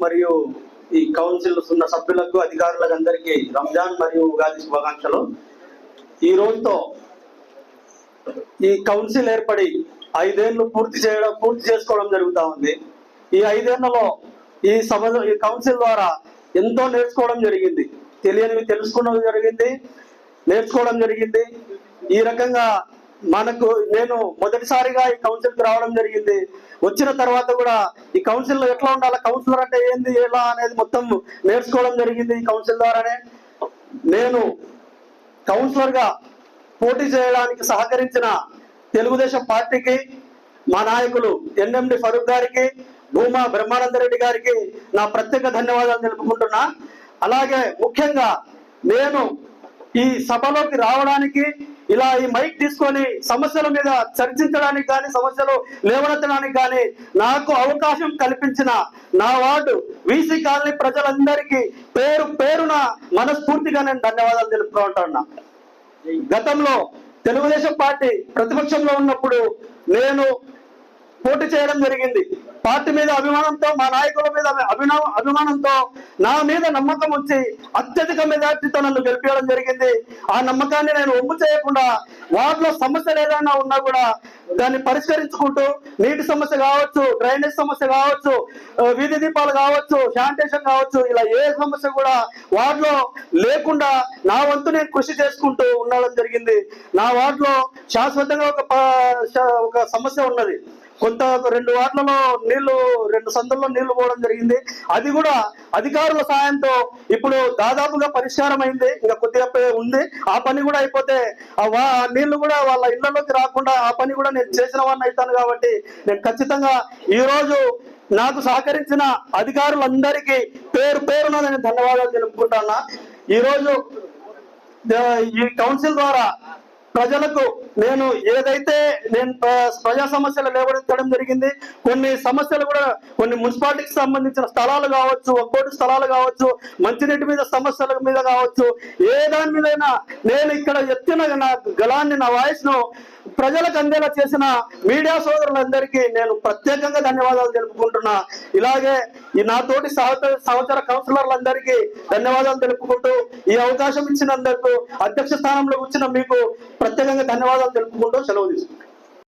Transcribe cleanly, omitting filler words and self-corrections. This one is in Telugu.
మరియు ఈ కౌన్సిల్ ఉన్న సభ్యులకు అధికారులకు అందరికీ రంజాన్ మరియు ఉగాది శుభాకాంక్షలు. ఈ రోజుతో ఈ కౌన్సిల్ ఏర్పడి 5 ఏళ్ళు పూర్తి చేసుకోవడం జరుగుతూ ఉంది. ఈ 5 ఏళ్లలో ఈ కౌన్సిల్ ద్వారా ఎంతో నేర్చుకోవడం జరిగింది, తెలియనివి తెలుసుకోవడం జరిగింది, నేర్చుకోవడం జరిగింది. ఈ రకంగా నేను మొదటిసారిగా ఈ కౌన్సిల్కి రావడం జరిగింది. వచ్చిన తర్వాత కూడా ఈ కౌన్సిల్లో ఎట్లా ఉండాలి, కౌన్సిలర్ అంటే ఏంది, ఎలా అనేది మొత్తం నేర్చుకోవడం జరిగింది. ఈ కౌన్సిల్ ద్వారానే నేను కౌన్సిలర్గా పోటీ చేయడానికి సహకరించిన తెలుగుదేశం పార్టీకి, మా నాయకులు ఎన్ఎండి ఫరూక్ గారికి, భూమా బ్రహ్మానందరెడ్డి గారికి నా ప్రత్యేక ధన్యవాదాలు తెలుపుకుంటున్నా. అలాగే ముఖ్యంగా నేను ఈ సభలోకి రావడానికి, ఇలా ఈ మైక్ తీసుకొని సమస్యల మీద చర్చించడానికి కానీ, సమస్యలు లేవనెత్తడానికి కానీ నాకు అవకాశం కల్పించిన నా వార్డు వీసీ కాలనీ ప్రజలందరికీ పేరు పేరున మనస్ఫూర్తిగా నేను ధన్యవాదాలు తెలుపుకుంటున్నా. గతంలో తెలుగుదేశం పార్టీ ప్రతిపక్షంలో ఉన్నప్పుడు నేను పోటీ చేయడం జరిగింది. పార్టీ మీద అభిమానంతో, మా నాయకుల మీద అభిమానంతో, నా మీద నమ్మకం ఉంచి అత్యధిక మెజార్టీతో నన్ను గెలిపించడం జరిగింది. ఆ నమ్మకాన్ని నేను ఒమ్ము చేయకుండా వాటిలో సమస్యలు ఏదైనా ఉన్నా కూడా దాన్ని పరిష్కరించుకుంటూ, నీటి సమస్య కావచ్చు, డ్రైనేజ్ సమస్య కావచ్చు, వీధి దీపాలు కావచ్చు, శానిటేషన్ కావచ్చు, ఇలా ఏ సమస్య కూడా వార్డులో లేకుండా నా వంతు నేను కృషి చేసుకుంటూ ఉండడం జరిగింది. నా వార్డులో శాశ్వతంగా ఒక సమస్య ఉన్నది. 2 వార్డులలో నీళ్లు, 2 సందుల్లో నీళ్లు పోవడం జరిగింది. అది కూడా అధికారుల సాయంతో ఇప్పుడు దాదాపుగా పరిష్కారం అయింది. ఇంకా కొద్దిగా ఉంది. ఆ పని కూడా అయిపోతే ఆ నీళ్లు కూడా వాళ్ళ ఇళ్లలోకి రాకుండా ఆ పని కూడా నేను చేసిన వాడిని అవుతాను. కాబట్టి నేను ఖచ్చితంగా ఈ రోజు నాకు సహకరించిన అధికారులందరికీ పేరు పేరున నేను ధన్యవాదాలు తెలుపుకుంటున్నా. ఈ రోజు ఈ కౌన్సిల్ ద్వారా ప్రజలకు నేను ప్రజా సమస్యలు లేవనెత్తడం జరిగింది. కొన్ని సమస్యలు కూడా, కొన్ని మున్సిపాలిటీకి సంబంధించిన స్థలాలు కావచ్చు, ఒక్కోటి స్థలాలు కావచ్చు, మంచినీటి మీద సమస్యల మీద కావచ్చు, ఏ దాని మీదైనా నేను ఇక్కడ ఎత్తిన నా గళాన్ని, నా వాయిస్ ను ప్రజలకు అందేలా చేసిన మీడియా సోదరులందరికీ నేను ప్రత్యేకంగా ధన్యవాదాలు తెలుపుకుంటున్నా. ఇలాగే ఈ నాతోటి సహచర కౌన్సిలర్లందరికీ ధన్యవాదాలు తెలుపుకుంటూ, ఈ అవకాశం ఇచ్చినందుకు, అధ్యక్ష స్థానంలో కూర్చున్న మీకు ప్రత్యేకంగా ధన్యవాదాలు తెలుపుకుంటూ సెలవు తీసుకుంటాను.